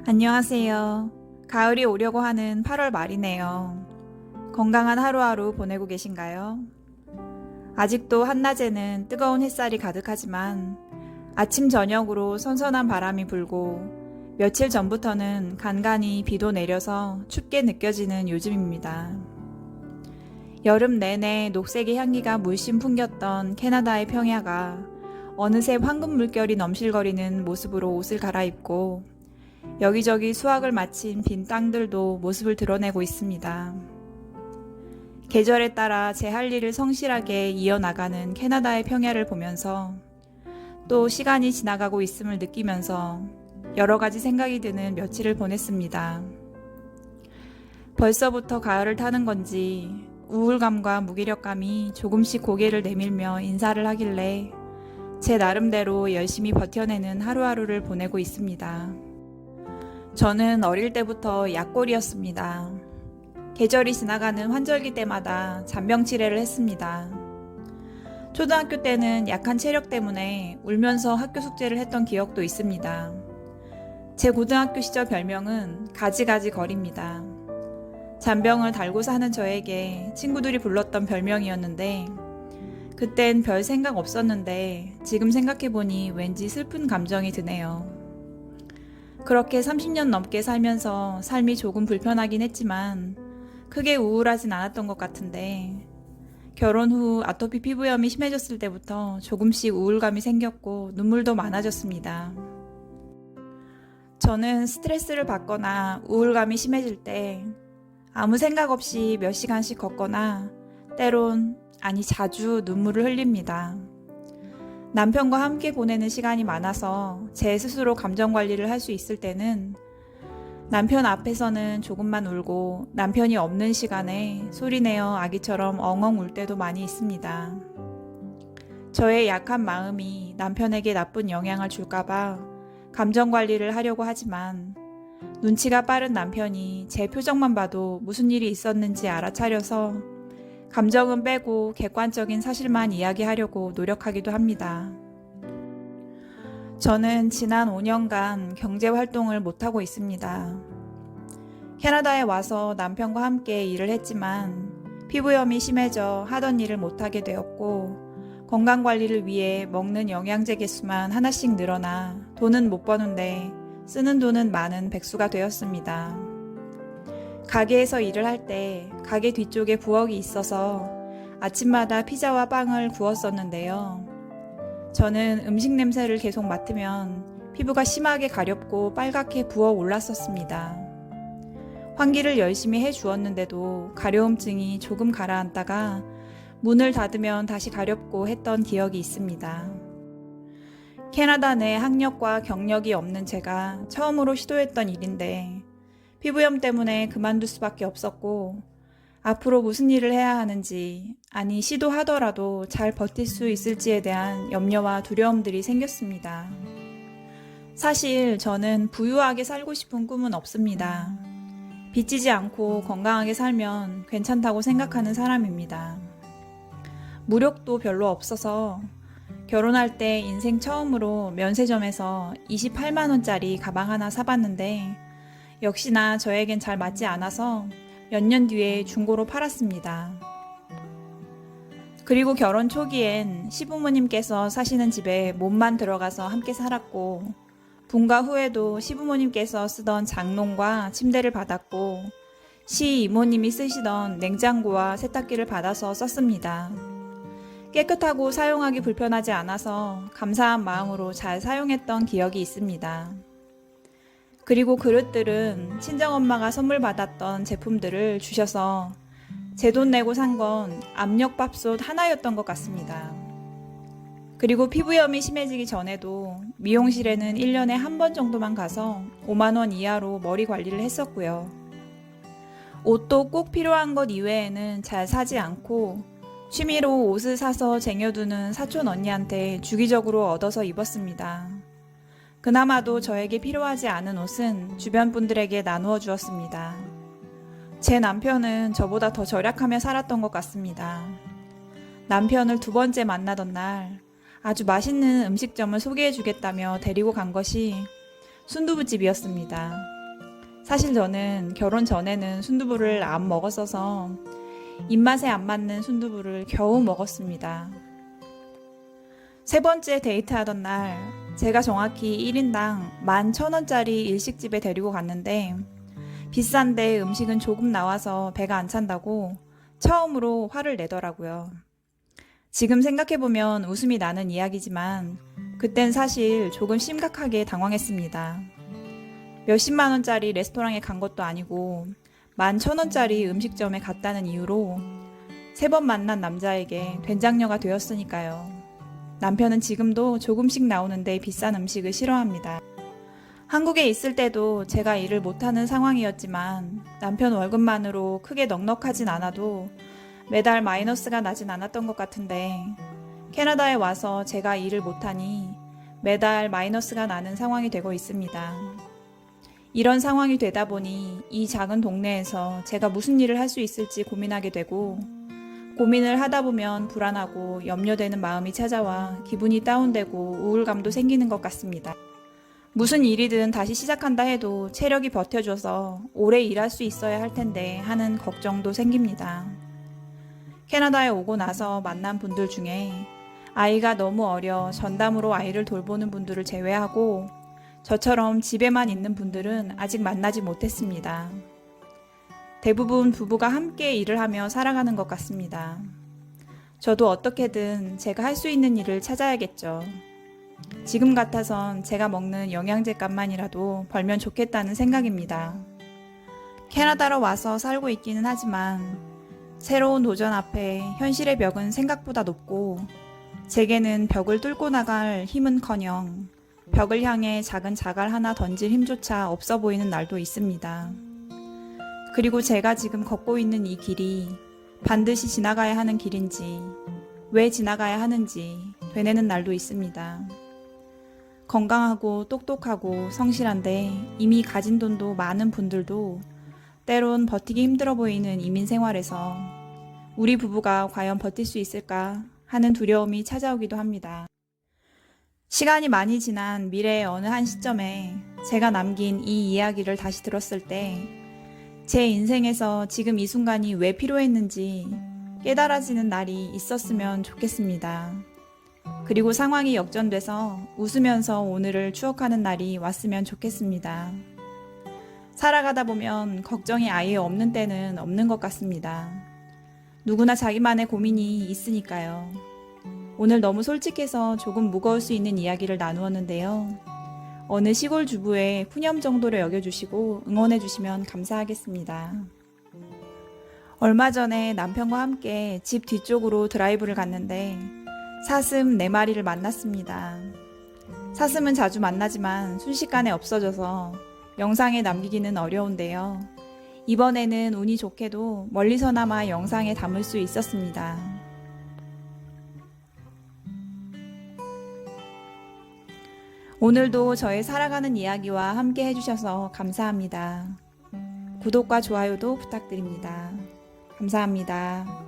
안녕하세요. 가을이 오려고 하는 8월 말이네요. 건강한 하루하루 보내고 계신가요? 아직도 한낮에는 뜨거운 햇살이 가득하지만 아침 저녁으로 선선한 바람이 불고 며칠 전부터는 간간히 비도 내려서 춥게 느껴지는 요즘입니다. 여름 내내 녹색의 향기가 물씬 풍겼던 캐나다의 평야가 어느새 황금 물결이 넘실거리는 모습으로 옷을 갈아입고 여기저기 수확을 마친 빈 땅들도 모습을 드러내고 있습니다. 계절에 따라 제 할 일을 성실하게 이어나가는 캐나다의 평야를 보면서 또 시간이 지나가고 있음을 느끼면서 여러 가지 생각이 드는 며칠을 보냈습니다. 벌써부터 가을을 타는 건지 우울감과 무기력감이 조금씩 고개를 내밀며 인사를 하길래 제 나름대로 열심히 버텨내는 하루하루를 보내고 있습니다. 저는 어릴 때부터 약골이었습니다. 계절이 지나가는 환절기 때마다 잔병치레를 했습니다. 초등학교 때는 약한 체력 때문에 울면서 학교 숙제를 했던 기억도 있습니다. 제 고등학교 시절 별명은 가지가지 거리입니다. 잔병을 달고 사는 저에게 친구들이 불렀던 별명이었는데 그땐 별 생각 없었는데 지금 생각해보니 왠지 슬픈 감정이 드네요. 그렇게 30년 넘게 살면서 삶이 조금 불편하긴 했지만 크게 우울하진 않았던 것 같은데 결혼 후 아토피 피부염이 심해졌을 때부터 조금씩 우울감이 생겼고 눈물도 많아졌습니다. 저는 스트레스를 받거나 우울감이 심해질 때 아무 생각 없이 몇 시간씩 걷거나 때론 자주 눈물을 흘립니다. 남편과 함께 보내는 시간이 많아서 제 스스로 감정 관리를 할 수 있을 때는 남편 앞에서는 조금만 울고 남편이 없는 시간에 소리내어 아기처럼 엉엉 울 때도 많이 있습니다. 저의 약한 마음이 남편에게 나쁜 영향을 줄까봐 감정 관리를 하려고 하지만 눈치가 빠른 남편이 제 표정만 봐도 무슨 일이 있었는지 알아차려서 감정은 빼고 객관적인 사실만 이야기하려고 노력하기도 합니다. 저는 지난 5년간 경제활동을 못하고 있습니다. 캐나다에 와서 남편과 함께 일을 했지만 피부염이 심해져 하던 일을 못하게 되었고 건강관리를 위해 먹는 영양제 개수만 하나씩 늘어나 돈은 못 버는데 쓰는 돈은 많은 백수가 되었습니다. 가게에서 일을 할 때 가게 뒤쪽에 부엌이 있어서 아침마다 피자와 빵을 구웠었는데요. 저는 음식 냄새를 계속 맡으면 피부가 심하게 가렵고 빨갛게 부어 올랐었습니다. 환기를 열심히 해주었는데도 가려움증이 조금 가라앉다가 문을 닫으면 다시 가렵고 했던 기억이 있습니다. 캐나다 내 학력과 경력이 없는 제가 처음으로 시도했던 일인데 피부염 때문에 그만둘 수밖에 없었고 앞으로 무슨 일을 해야 하는지 시도하더라도 잘 버틸 수 있을지에 대한 염려와 두려움들이 생겼습니다. 사실 저는 부유하게 살고 싶은 꿈은 없습니다. 빚지지 않고 건강하게 살면 괜찮다고 생각하는 사람입니다. 무력도 별로 없어서 결혼할 때 인생 처음으로 면세점에서 28만 원짜리 가방 하나 사봤는데 역시나 저에겐 잘 맞지 않아서 몇 년 뒤에 중고로 팔았습니다. 그리고 결혼 초기엔 시부모님께서 사시는 집에 몸만 들어가서 함께 살았고 분가 후에도 시부모님께서 쓰던 장롱과 침대를 받았고 시이모님이 쓰시던 냉장고와 세탁기를 받아서 썼습니다. 깨끗하고 사용하기 불편하지 않아서 감사한 마음으로 잘 사용했던 기억이 있습니다. 그리고 그릇들은 친정엄마가 선물 받았던 제품들을 주셔서 제 돈 내고 산 건 압력밥솥 하나였던 것 같습니다. 그리고 피부염이 심해지기 전에도 미용실에는 1년에 한 번 정도만 가서 5만 원 이하로 머리 관리를 했었고요. 옷도 꼭 필요한 것 이외에는 잘 사지 않고 취미로 옷을 사서 쟁여두는 사촌 언니한테 주기적으로 얻어서 입었습니다. 그나마도 저에게 필요하지 않은 옷은 주변 분들에게 나누어 주었습니다. 제 남편은 저보다 더 절약하며 살았던 것 같습니다. 남편을 두 번째 만나던 날 아주 맛있는 음식점을 소개해 주겠다며 데리고 간 것이 순두부집이었습니다. 사실 저는 결혼 전에는 순두부를 안 먹었어서 입맛에 안 맞는 순두부를 겨우 먹었습니다. 세 번째 데이트하던 날, 제가 정확히 1인당 11,000원짜리 일식집에 데리고 갔는데 비싼데 음식은 조금 나와서 배가 안 찬다고 처음으로 화를 내더라고요. 지금 생각해보면 웃음이 나는 이야기지만 그땐 사실 조금 심각하게 당황했습니다. 몇십만 원짜리 레스토랑에 간 것도 아니고 11,000원짜리 음식점에 갔다는 이유로 세 번 만난 남자에게 된장녀가 되었으니까요. 남편은 지금도 조금씩 나오는데 비싼 음식을 싫어합니다. 한국에 있을 때도 제가 일을 못하는 상황이었지만 남편 월급만으로 크게 넉넉하진 않아도 매달 마이너스가 나진 않았던 것 같은데 캐나다에 와서 제가 일을 못하니 매달 마이너스가 나는 상황이 되고 있습니다. 이런 상황이 되다 보니 이 작은 동네에서 제가 무슨 일을 할 수 있을지 고민하게 되고 고민을 하다 보면 불안하고 염려되는 마음이 찾아와 기분이 다운되고 우울감도 생기는 것 같습니다. 무슨 일이든 다시 시작한다 해도 체력이 버텨줘서 오래 일할 수 있어야 할 텐데 하는 걱정도 생깁니다. 캐나다에 오고 나서 만난 분들 중에 아이가 너무 어려 전담으로 아이를 돌보는 분들을 제외하고 저처럼 집에만 있는 분들은 아직 만나지 못했습니다. 대부분 부부가 함께 일을 하며 살아가는 것 같습니다. 저도 어떻게든 제가 할 수 있는 일을 찾아야겠죠. 지금 같아선 제가 먹는 영양제 값만이라도 벌면 좋겠다는 생각입니다. 캐나다로 와서 살고 있기는 하지만 새로운 도전 앞에 현실의 벽은 생각보다 높고 제게는 벽을 뚫고 나갈 힘은커녕 벽을 향해 작은 자갈 하나 던질 힘조차 없어 보이는 날도 있습니다. 그리고 제가 지금 걷고 있는 이 길이 반드시 지나가야 하는 길인지 왜 지나가야 하는지 되뇌는 날도 있습니다. 건강하고 똑똑하고 성실한데 이미 가진 돈도 많은 분들도 때론 버티기 힘들어 보이는 이민 생활에서 우리 부부가 과연 버틸 수 있을까 하는 두려움이 찾아오기도 합니다. 시간이 많이 지난 미래의 어느 한 시점에 제가 남긴 이 이야기를 다시 들었을 때 제 인생에서 지금 이 순간이 왜 필요했는지 깨달아지는 날이 있었으면 좋겠습니다. 그리고 상황이 역전돼서 웃으면서 오늘을 추억하는 날이 왔으면 좋겠습니다. 살아가다 보면 걱정이 아예 없는 때는 없는 것 같습니다. 누구나 자기만의 고민이 있으니까요. 오늘 너무 솔직해서 조금 무거울 수 있는 이야기를 나누었는데요. 어느 시골 주부의 푸념 정도로 여겨주시고 응원해주시면 감사하겠습니다. 얼마 전에 남편과 함께 집 뒤쪽으로 드라이브를 갔는데 사슴 4마리를 만났습니다. 사슴은 자주 만나지만 순식간에 없어져서 영상에 남기기는 어려운데요. 이번에는 운이 좋게도 멀리서나마 영상에 담을 수 있었습니다. 오늘도 저의 살아가는 이야기와 함께 해주셔서 감사합니다. 구독과 좋아요도 부탁드립니다. 감사합니다.